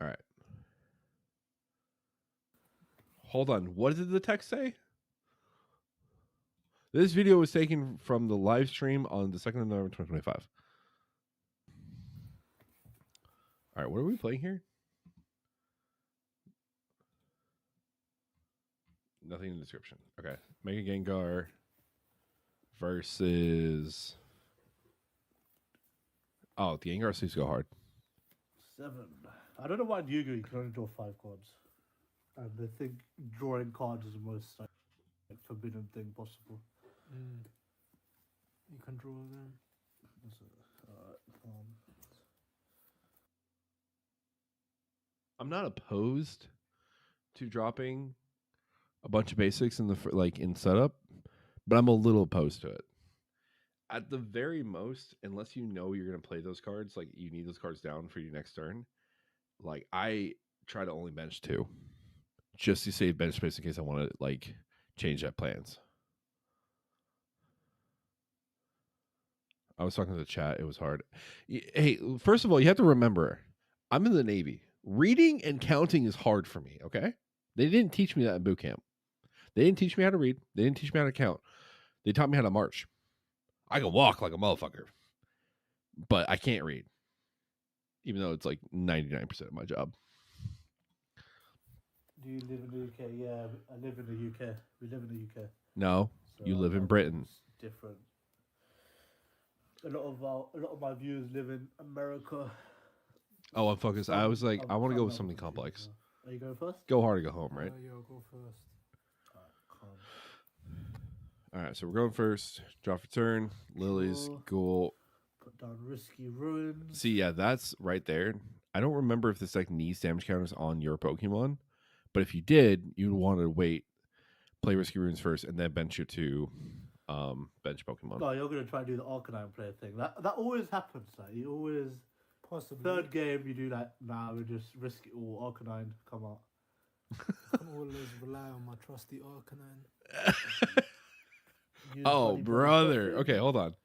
All right. Hold on. What did the text say? This video was taken from the live stream on the 2nd of November 2025. All right. What are we playing here? Nothing in the description. Okay. Mega Gengar versus. Oh, the Gengar seems to go hard. 7. I don't know why in Yu-Gi-Oh! You can only draw 5 cards. And I think drawing cards is the most like, forbidden thing possible. You can draw them. I'm not opposed to dropping a bunch of basics in the in setup, but I'm a little opposed to it. At the very most, unless you know you're going to play those cards, like you need those cards down for your next turn, like I try to only bench 2 just to save bench space in case I want to like change up plans. I was talking to the chat. It was hard. Hey, first of all, you have to remember, I'm in the Navy. Reading and counting is hard for me, okay? They didn't teach me that in boot camp. They didn't teach me how to read. They didn't teach me how to count. They taught me how to march. I can walk like a motherfucker, but I can't read, even though it's like 99% of my job. Do you live in the UK? Yeah, I live in the UK. We live in the UK. No, so you live in Britain. It's different. A lot of my viewers live in America. Oh, I'm focused. I was like, I want to go with something complex. Are you going first? Go hard or go home, right? Yeah, I'll go first. All right, so we're going first. Draw for turn. Lilies, Ghoul. Put down Risky Ruins. See, yeah, that's right there. I don't remember if this deck needs damage counters on your Pokemon, but if you did, you'd want to wait, play Risky Ruins first, and then bench your 2 bench Pokemon. No, you're going to try to do the Arcanine player thing. That always happens. Like, you always... Possibly. Third game, you do that. Nah, we just risk it all. Arcanine, come out. I can always rely on my trusty Arcanine. Oh, brother. Okay, hold on.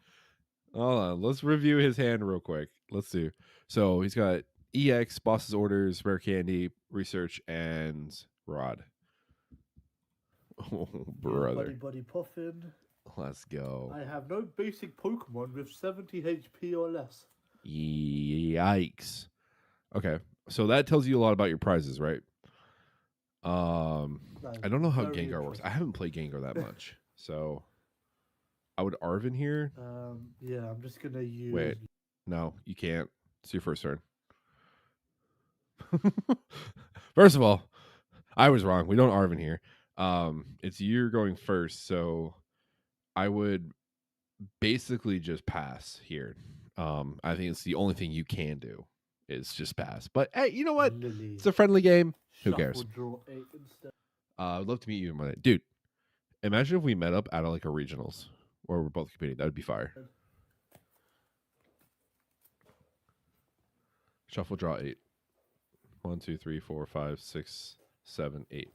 Let's review his hand real quick. Let's do. So he's got EX, Boss's Orders, Rare Candy, Research, and Rod. Oh, brother. Buddy Puffin. Let's go. I have no basic Pokemon with 70 HP or less. Yikes. Okay, so that tells you a lot about your prizes, right? I don't know how Gengar works. I haven't played Gengar that much, so I would Arvin here. Yeah, I'm just gonna use. Wait, no, you can't. It's your first turn. First of all, I was wrong. We don't Arvin here. It's you're going first, so I would basically just pass here. I think it's the only thing you can do is just pass. But hey, you know what? Lily. It's a friendly game. Who cares? Draw 8 instead. I'd love to meet you, dude. Imagine if we met up at like a regionals where we're both competing. That would be fire. Shuffle, draw 8. 1, 2, 3, 4, 5, 6, 7, 8.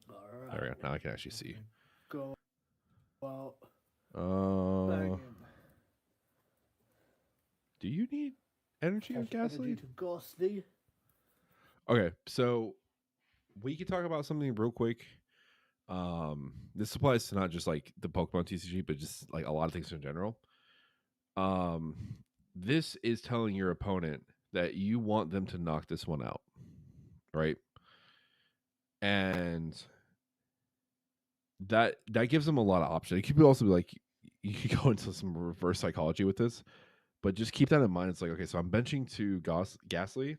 All right. There we go. Now I can actually see. Go out. Do you need energy on Ghastly? Energy to Ghastly. Okay, so we can talk about something real quick. This applies to not just like the Pokemon TCG, but just like a lot of things in general. This is telling your opponent that you want them to knock this one out, right? And that gives them a lot of options. It could also be like you could go into some reverse psychology with this, but just keep that in mind. It's like, okay, so I'm benching to Ghastly.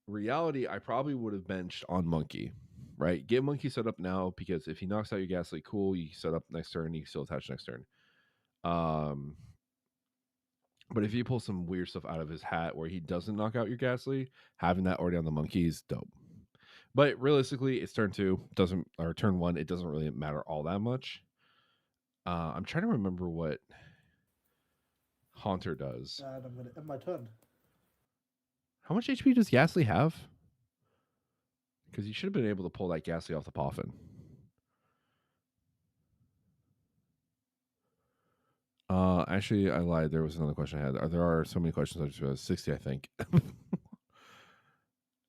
Reality, I probably would have benched on Monkey, right? Get Monkey set up now because if he knocks out your Ghastly, cool, you set up next turn, you can still attach next turn. But if you pull some weird stuff out of his hat where he doesn't knock out your Ghastly, having that already on the Monkey is dope. But realistically, it's turn 2, or turn 1, it doesn't really matter all that much. I'm trying to remember what Haunter does. And I'm gonna end my turn. How much HP does Ghastly have? Because you should have been able to pull that Ghastly off the Poffin. Actually, I lied. There was another question I had. There are so many questions. I just realized 60, I think.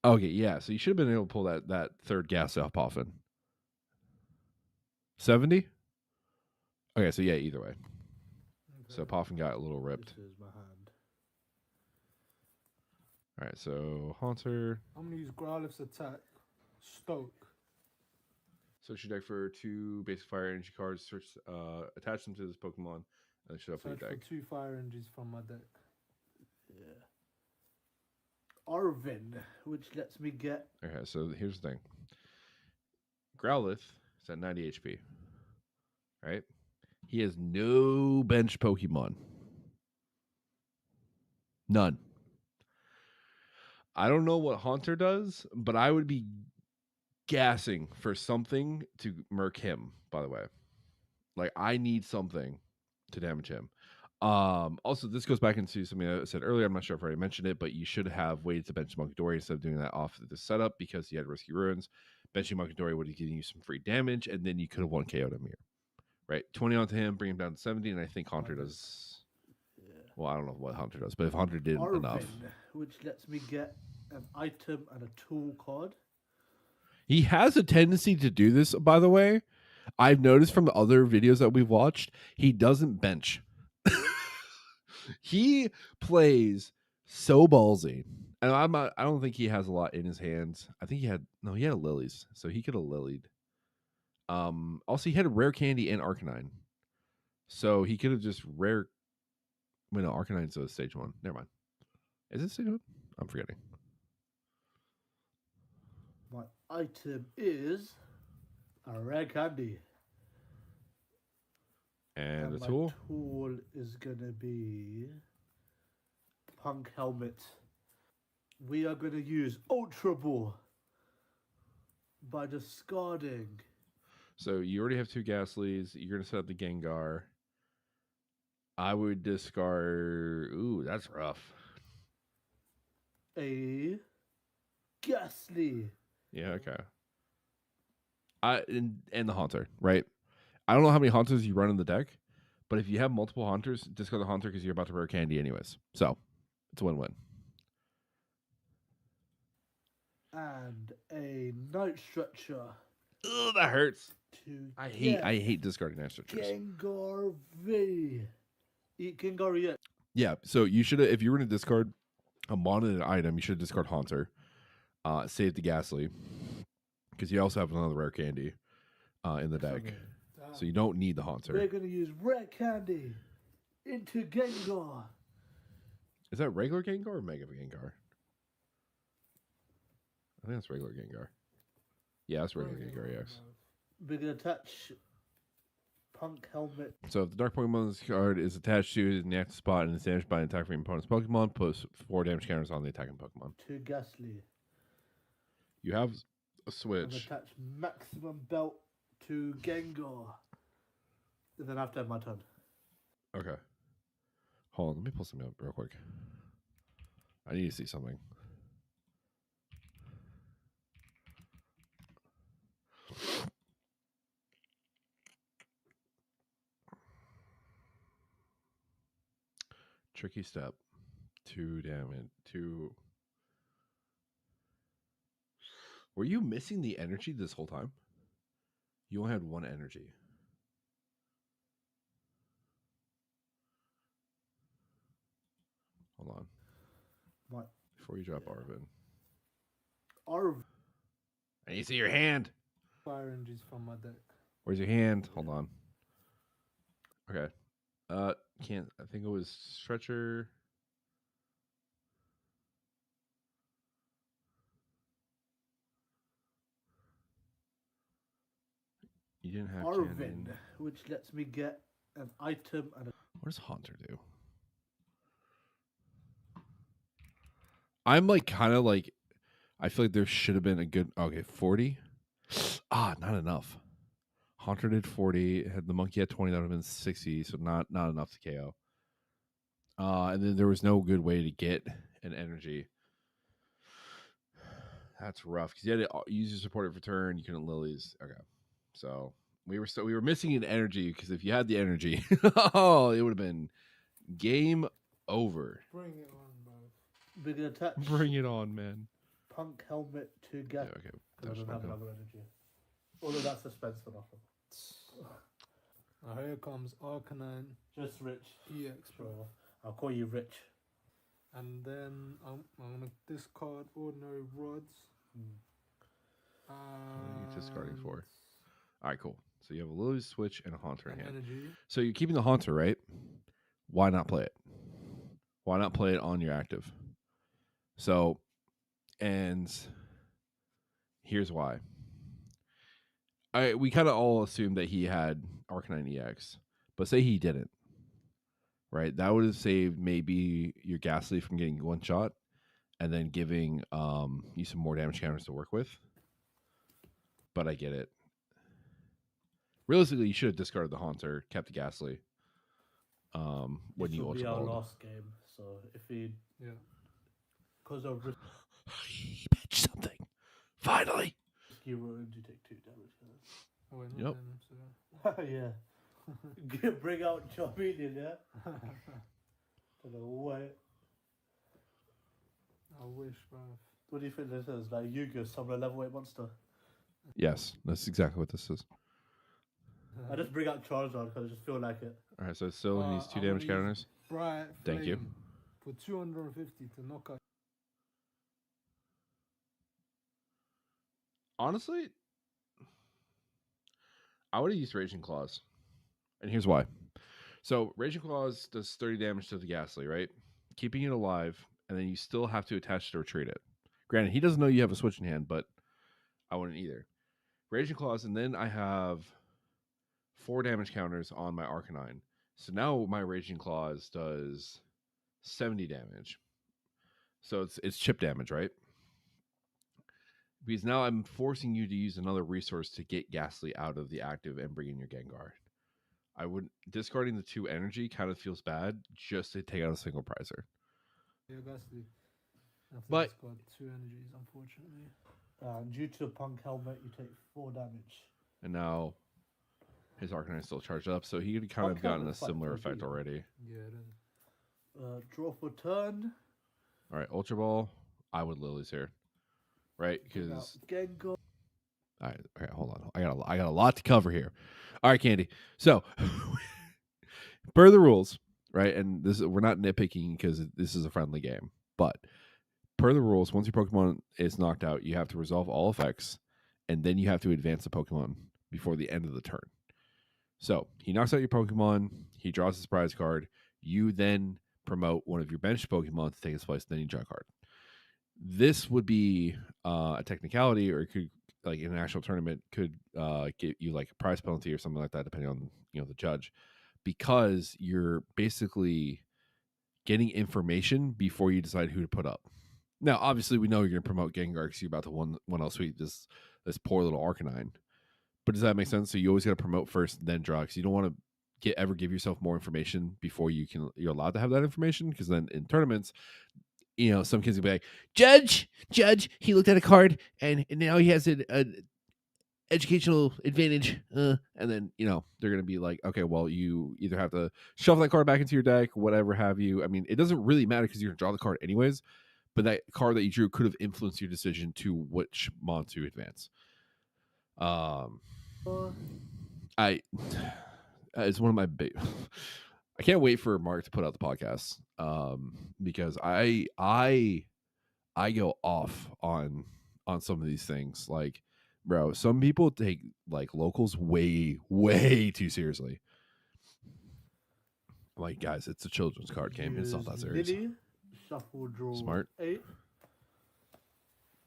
Okay, yeah. So you should have been able to pull that third gas up often. 70? Okay, so yeah, either way. So Okay. Poffin got a little ripped. This is my hand. All right, so Haunter. I'm gonna use Growlithe's attack. Stoke. Search your deck for 2 basic fire energy cards. Search, attach them to this Pokemon, and it should up your Search for deck. 2 fire energies from my deck. Yeah. Arvin, which lets me get Okay, so here's the thing. Growlithe is at 90 HP. Right? He has no bench Pokemon. None. I don't know what Haunter does, but I would be gassing for something to murk him, by the way. Like, I need something to damage him. Also, this goes back into something I said earlier. I'm not sure if I already mentioned it, but you should have waited to bench Monkidori instead of doing that off the setup because he had Risky Ruins. Benching Monkidori would have given you some free damage, and then you could have won KO'd him here. Right? 20 onto him, bring him down to 70, and I think Haunter does. Well, I don't know what Haunter does, but if Haunter did Arvin, enough. which lets me get an item and a tool card. He has a tendency to do this, by the way. I've noticed from the other videos that we've watched, he doesn't bench. He plays so ballsy. And I don't think he has a lot in his hands. I think he had a Lilies, so he could have lilied. Also he had a rare candy and Arcanine. So he could have just rare. Wait, no, Arcanine's a stage 1. Never mind. Is it stage 1? I'm forgetting. My item is a rare candy. And the my tool? tool is gonna be Punk Helmet. We are gonna use Ultra Ball by discarding. So you already have 2 Ghastlies. You're gonna set up the Gengar. I would discard. Ooh, that's rough. A Ghastly. Yeah, okay. And the Haunter, right? I don't know how many Haunters you run in the deck, but if you have multiple Haunters, discard the Haunter because you're about to rare candy anyways. So it's a win-win. And a Night Stretcher. Ugh, that hurts. I get hate discarding Night Stretchers. Gengar V. Eat Gengar yet? Yeah, so you should, if you were to discard a modded item, you should discard Haunter, save the Ghastly, because you also have another rare candy in the deck. So you don't need the Haunter. We're gonna use Rare Candy into Gengar. Is that regular Gengar or Mega Gengar? I think that's regular Gengar. Yeah, that's regular Gengar, yes. We're gonna attach Punk Helmet. So if the Dark Pokemon's card is attached to the active spot and is damaged by an attack from your opponent's Pokemon, put 4 damage counters on the attacking Pokemon. To Ghastly. You have a And switch. attach Maximum Belt to Gengar. And then I have to have my turn. Okay. Hold on, let me pull something up real quick. I need to see something. Tricky step. 2 damage. 2. Were you missing the energy this whole time? You only had 1 energy. Hold on. What? Before you drop Arvin. Arvin. I need to see your hand. Fire energies from my deck. Where's your hand? Hold on. Okay. Can't. I think it was Stretcher. You didn't have Arvin, Cannon. which lets me get an item and a. What does Haunter do? I'm like kind of like. I feel like there should have been a good. Okay, 40. Not enough. Haunter did 40. Had the monkey at 20. That would have been 60. So not enough to KO. And then there was no good way to get an energy. That's rough because you had to use your supporter for turn. You couldn't lilies. Okay, so we were missing an energy because if you had the energy, oh, it would have been game over. Bring it on, bro. We're gonna attach Bring it on, man. Punk helmet to Yeah, get. okay. I don't have another energy. Although that's suspense for nothing. Now here comes Arcanine Just Rich. EX, bro. Sure. I'll call you Rich. And then I'm gonna discard ordinary rods. What are you discarding And for? All right, cool. So you have a Lily Switch and a Haunter in an hand. energy. So you're keeping the Haunter, right? Why not play it? Why not play it on your active? So, and here's why. We kind of all assumed that he had Arcanine EX, but say he didn't, right? That would have saved maybe your Ghastly from getting one shot, and then giving you some more damage counters to work with. But I get it. Realistically, you should have discarded the Haunter, kept the Ghastly. When This you will be Ultra our Balled. last game. So if he, Yeah. because of He pitched something. Finally. risky ruins, you take 2 damage. Oh, wait, Yep. not them, Yeah. Bring out Charmeleon, yeah? so. I don't know why. I wish, bro. What do you think this is? Like Yu-Gi-Oh! Summoner level 8 monster? Yes, that's exactly what this is. I just bring out Charizard because I just feel like it. All right, so it still needs 2 I'm damage gonna use counters. Bright Thank you. Flame for 250 to knock out. Honestly, I would have used Raging Claws. And here's why. So, Raging Claws does 30 damage to the Ghastly, right? Keeping it alive, and then you still have to attach to retreat it. Granted, he doesn't know you have a switch in hand, but I wouldn't either. Raging Claws, and then I have 4 damage counters on my Arcanine. So now my Raging Claws does 70 damage. So it's chip damage, right? Because now I'm forcing you to use another resource to get Ghastly out of the active and bring in your Gengar. I would discarding the 2 energy kind of feels bad just to take out a single prizer. Yeah, Ghastly. But- it's got 2 energies, unfortunately. Due to the Punk helmet, you take 4 damage. And now his Arcanine is still charged up, so he had kind of Punk gotten a helmet's quite similar OP, effect yeah. already. Yeah, it is. Draw for turn. All right, Ultra Ball. I would Lilies here, right? Bring out Because Gengar. all right, okay, hold on. I got a lot to cover here. All right, Candy. So, per the rules, right? And we're not nitpicking because this is a friendly game, but per the rules, once your Pokemon is knocked out, you have to resolve all effects, and then you have to advance the Pokemon before the end of the turn. So he knocks out your Pokemon. He draws his prize card. You then promote one of your bench Pokemon to take its place. Then you draw a card. This would be a technicality, or it could, like in an actual tournament, could get you like a prize penalty or something like that, depending on the judge, because you're basically getting information before you decide who to put up. Now, obviously, we know you're going to promote Gengar because you're about to one else sweep this poor little Arcanine. But does that make sense? So you always got to promote first, then draw, because you don't want to ever give yourself more information before you're allowed to have that information. Because then in tournaments, some kids will be like, Judge, he looked at a card and now he has an educational advantage. And then, they're going to be like, okay, well, you either have to shuffle that card back into your deck, whatever have you. I mean, it doesn't really matter because you're going to draw the card anyways, but that card that you drew could have influenced your decision to which mon to advance. It's one of my big. I can't wait for Mark to put out the podcast. Because I go off on some of these things. Like, bro, some people take like locals way too seriously. I'm like, guys, it's a children's card game. It's not that serious. Lily, shuffle, draw. Smart. 8.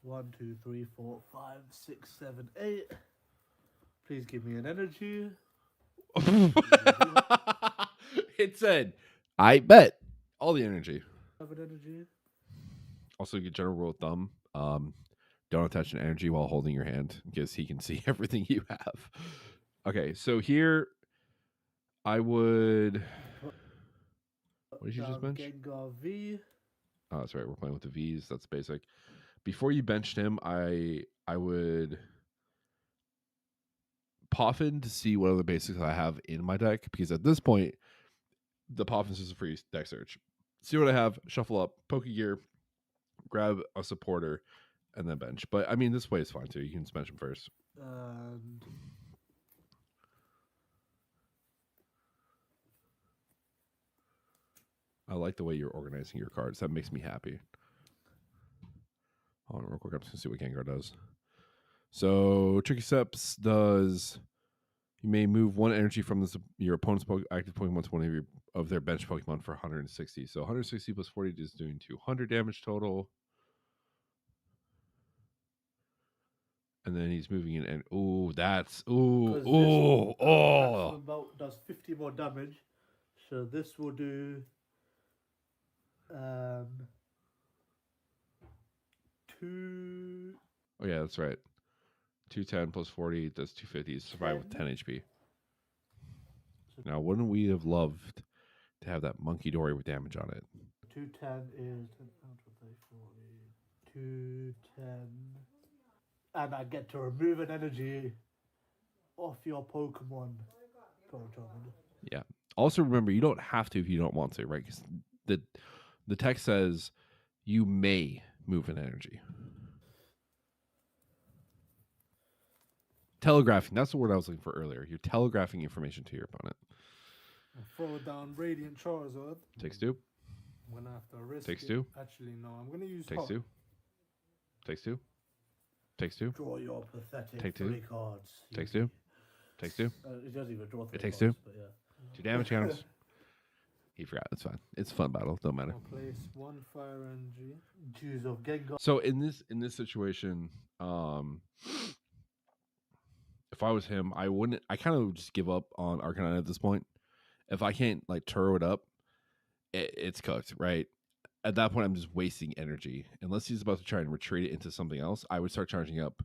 1, 2, 3, 4, 5, 6, 7, 8. Please give me an energy. It said, I bet all the energy. Have an energy. Also, get general rule of thumb. Don't attach an energy while holding your hand because he can see everything you have. Okay, so here I would. What did you just mention? Gengar V. Oh, that's right. We're playing with the V's. That's basic. Before you benched him, I would Poffin to see what other basics I have in my deck, because at this point, the Poffin's is a free deck search. See what I have, shuffle up, Pokegear, grab a supporter, and then bench. But I mean, this way is fine too. You can bench him first. And I like the way you're organizing your cards. That makes me happy. Hold on real quick. I'm just going to see what Gengar does. So, Tricky Steps does... You may move one energy from your opponent's active Pokemon to one of their bench Pokemon for 160. So 160 plus 40 is doing 200 damage total. And then he's moving in, and that's does 50 more damage. So this will do 2. Oh yeah, that's right. 210 plus 40 does 250. Survive with 10 HP. Now, wouldn't we have loved to have that Monkey Dory with damage on it? 210 is 210. And I get to remove an energy off your Pokemon. Yeah. Also, remember, you don't have to if you don't want to, right? Because the text says you may move an energy. Telegraphing. That's the word I was looking for earlier. You're telegraphing information to your opponent. Throw down Radiant Charizard. Takes 2. I'm gonna have to risk Takes it. 2. Actually, no. I'm gonna use Takes Hot. 2. Takes 2. Takes 2. Draw your pathetic Take 2. 3 cards. Takes 2. Takes 2. It doesn't even draw 3 It takes cards, 2. but yeah. 2 damage counters. He forgot. It's fine. It's a fun battle. Don't matter. I'll place 1 Fire Energy. Choose of Gengar. So in this situation, if I was him, I wouldn't. I kind of just give up on Arcanine at this point. If I can't like Turo it up, it's cooked, right? At that point, I'm just wasting energy. Unless he's about to try and retreat it into something else, I would start charging up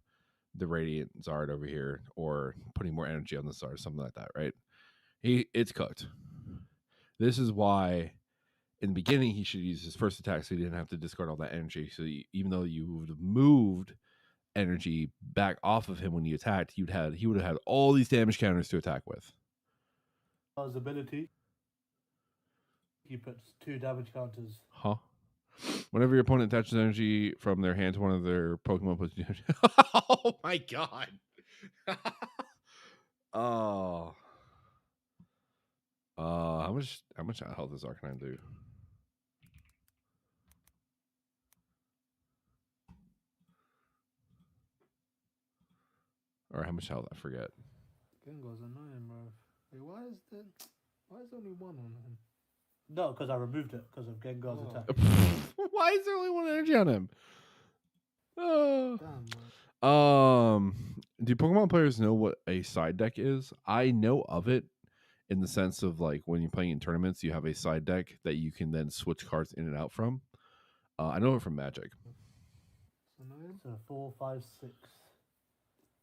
the Radiant Zard over here, or putting more energy on the Zard, something like that, right? It's cooked. This is why, in the beginning, he should use his first attack, so he didn't have to discard all that energy. So even though you would have moved energy back off of him when he attacked, he would have had all these damage counters to attack with. His ability. He puts 2 damage counters. Huh? Whenever your opponent attaches energy from their hand to one of their Pokemon, puts oh my god! Oh, how much health does Arcanine do? Or how much health? I forget. Gengar's annoying, bro. Wait, why is there only 1 on him? No, because I removed it because of Gengar's attack. Why is there only 1 energy on him? Damn, man. Do Pokemon players know what a side deck is? I know of it in the sense of like when you're playing in tournaments, you have a side deck that you can then switch cards in and out from. I know it from Magic. It's annoying. So 4, 5, 6.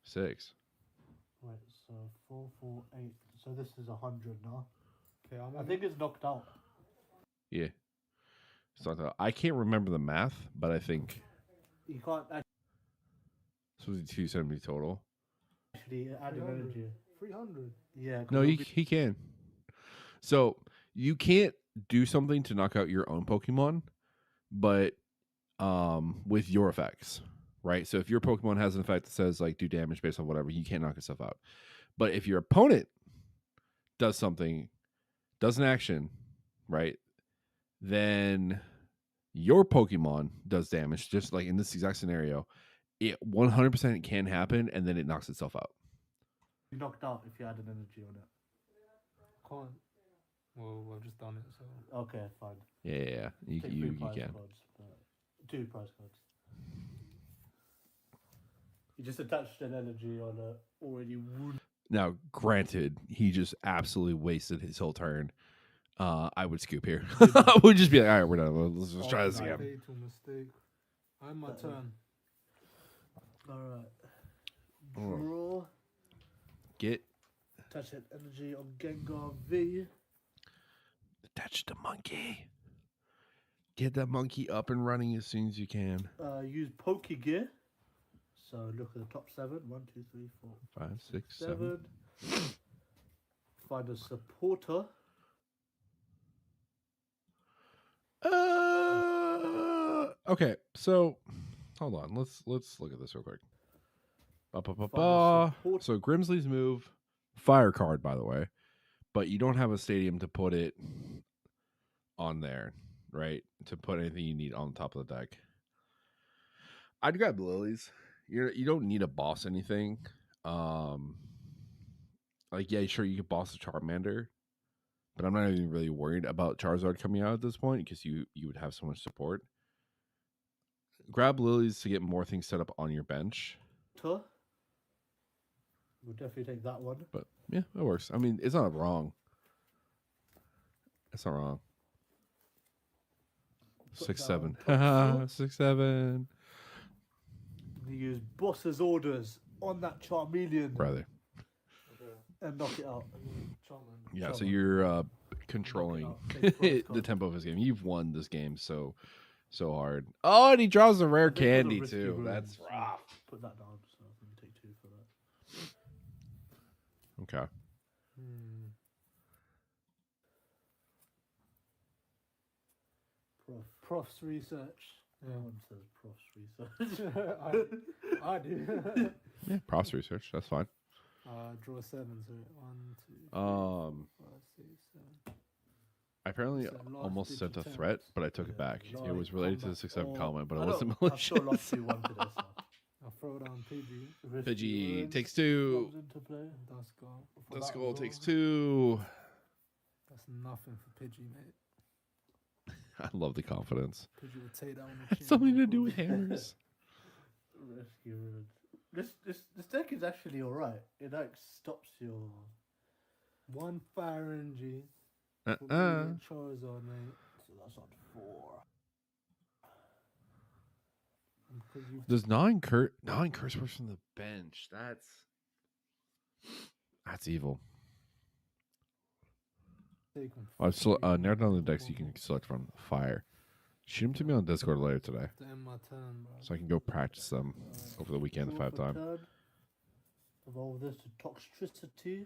6. Right, so 4, 4, 8. So this is 100 now. Okay, I think it's knocked out. Yeah. So I can't remember the math, but I think You can't this was 270 total. actually add an 300. energy. 300. Yeah. No, he can. So you can't do something to knock out your own Pokemon, but with your effects, right? So if your Pokemon has an effect that says like do damage based on whatever, you can't knock yourself out. But if your opponent does something, does an action, right, then your Pokemon does damage, just like in this exact scenario. It 100% can happen, and then it knocks itself out. You knocked out if you had an energy on it. Can't. Well, I've just done it, so. Okay, fine. Yeah. You Take 3 can. prize cards, but 2 prize cards. You just attached an energy on a already wounded. Now, granted, he just absolutely wasted his whole turn. I would scoop here. I would just be like, all right, we're done. Let's just try this again. Fatal mistake. I'm my turn. Alright. Oh. Draw. Get Attach that energy on Gengar V. attach the monkey. Get that monkey up and running as soon as you can. Use Pokegear. So look at the top 7. 1, 2, 3, 4, 5, 6, 7. Find a supporter. Okay, so hold on. Let's look at this real quick. Ba, ba, ba, Find ba. support. So Grimsley's move, fire card, by the way, but you don't have a stadium to put it on there, right? To put anything you need on top of the deck. I'd grab lilies. You don't need to boss anything. Like yeah, sure you could boss the Charmander, but I'm not even really worried about Charizard coming out at this point because you would have so much support. Grab lilies to get more things set up on your bench. We'll definitely take that one. But yeah, that works. I mean, it's not wrong. It's not wrong. Put 6, that 7. on top Haha, four. 6, 7. You use boss's orders on that Charmeleon Brother. Okay. and knock it out. Charmander. Yeah, so Charmander. you're controlling out. Take prize the card. tempo of his game. You've won this game so hard. Oh, and he draws a rare I think those are candy risky too. runes, That's so rough. Put that down. So I'm gonna take 2 for that. Okay. Prof's research. Yeah. No one says prof's research. I do. Yeah, props research. That's fine. Draw 7. So 1, 2, 3, Um, 4, 5, 6, 7. I apparently So last almost sent a digit threat, tense. but I took it Yeah, back. It like was related to the combat 6, 7 or- comment, but I it wasn't don't- I've still lost malicious. 2-1 today, so. I'll throw down Pidgey. Risky Pidgey runes takes 2. comes into play. Duskull. For that Duskull as takes well. 2. That's nothing for Pidgey, mate. I love the confidence. Pidgey will take that on the chin. Something no to do with problem. hammers. Risky runes. This deck is actually alright. It like stops your. 1 fire energy. Uh-uh. For me and Charizard, mate. So that's on 4. And because you've Does nine curse words from the bench? That's evil. taken. I've narrowed down the decks you can select from. Fire. Shoot them to me on Discord later today, To end my turn, bro. so I can go practice them over the weekend if I have Draw for time. turn. Evolve this to Toxtricity.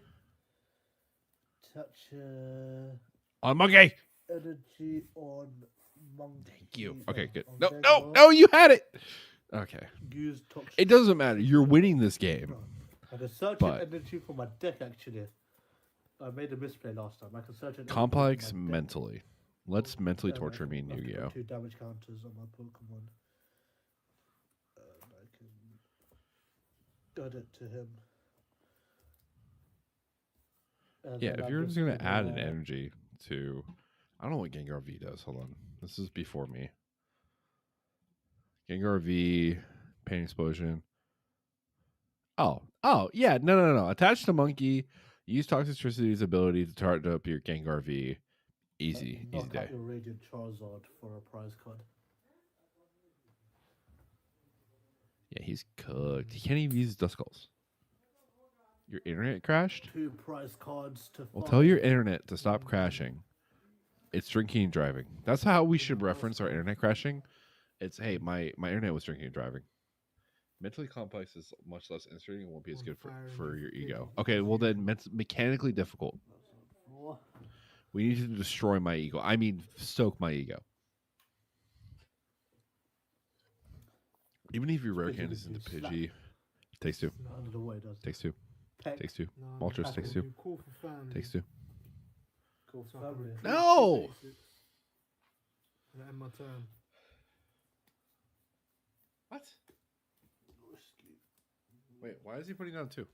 Touch On monkey. energy on monkey. Thank you. Okay, good. on No, Gengar. no, you had it. Okay. Use Toxtricity. It doesn't matter. You're winning this game. I can search But- an energy for my deck actually. I made a misplay last time. I can search an energy Complex for my deck. mentally. Let's mentally And I torture me can- and I can put Yu-Gi-Oh. 2 damage counters on my Pokemon. And I can add it to him. And Yeah, then if I'm you're just gonna add an gonna- energy to, I don't know what Gengar V does. Hold on, this is before me. Gengar V, Pain Explosion. Oh, yeah, no. Attach to monkey. Use Toxicity's ability to charge up your Gengar V. Easy knock day. out your Radiant Charizard for a prize card. Yeah, he's cooked. He can't even use Duskulls. Your internet crashed? 2 prize cards to. Well, tell your find. internet to stop crashing. It's drinking and driving. That's how we should reference our internet crashing. It's, hey, my internet was drinking and driving. Mentally complex is much less interesting and won't be as good for your ego. Okay, well then mechanically difficult. That's on 4. We need to destroy my ego. I mean, stoke my ego. Even if you rare Pidgey candies would into be slap. Pidgey, takes 2. I don't know what it does. Takes 2. Peck. Takes 2. No, Moltres that's takes what 2. you call for family. Takes 2. Cool So I can family. recruit No! 2 basics. And end my turn. What? Risky. Wait, why is he putting down 2?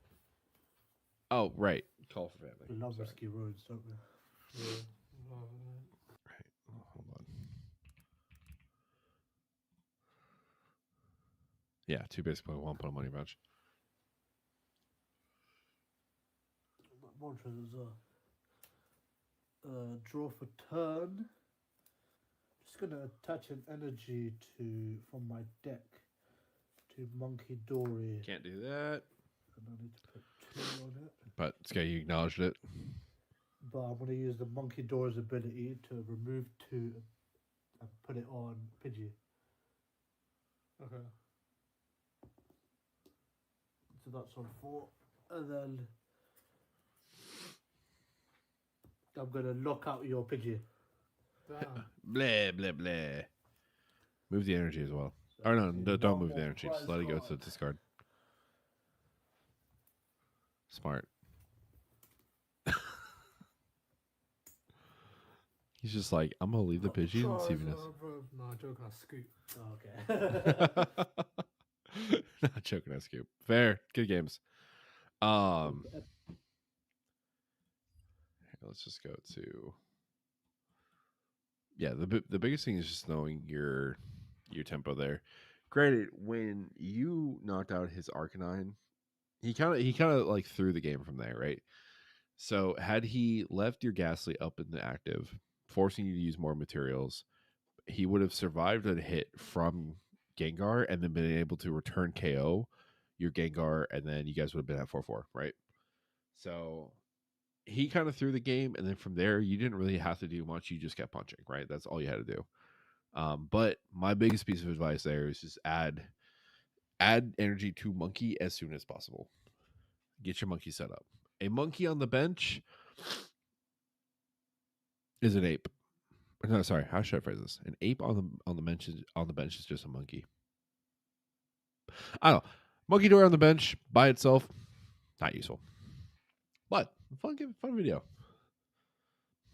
Oh, right. Call for family. We love Sorry. risky roads, don't we? Yeah. Rather than- Right. Oh, hold on. Yeah, 2 basically 1 put him on your bench. Mantras as well. Draw for turn. Just gonna attach an energy from my deck to Monkey Dory. Can't do that. And I need to put 2 on it. But Sky, you acknowledged it. But I'm gonna use the Monkey Dory's ability to remove 2 and put it on Pidgey. Okay. So that's on 4. And then I'm gonna lock out your Pidgey. Damn. Blah, blah, blah. Move the energy as well. Or no, See, don't one move the more energy. Just prize let it go to card. discard. Smart. He's just like, I'm gonna leave the Pidgey and see No, joking. I scoop. Okay. Not joking, I scoop. Fair. Good games. Let's just go to the biggest thing is just knowing your tempo there. Granted, when you knocked out his Arcanine, he kind of like threw the game from there, right? So had he left your Ghastly up in the active, forcing you to use more materials, he would have survived a hit from Gengar and then been able to return KO your Gengar, and then you guys would have been at 4-4, right? So he kind of threw the game, and then from there, you didn't really have to do much. You just kept punching, right? That's all you had to do. But my biggest piece of advice there is just add energy to Monkey as soon as possible. Get your Monkey set up. A Monkey on the bench is an ape. No, sorry. How should I phrase this? An ape on the bench is just a monkey. I don't know. Monkey door on the bench by itself, not useful. But fun video.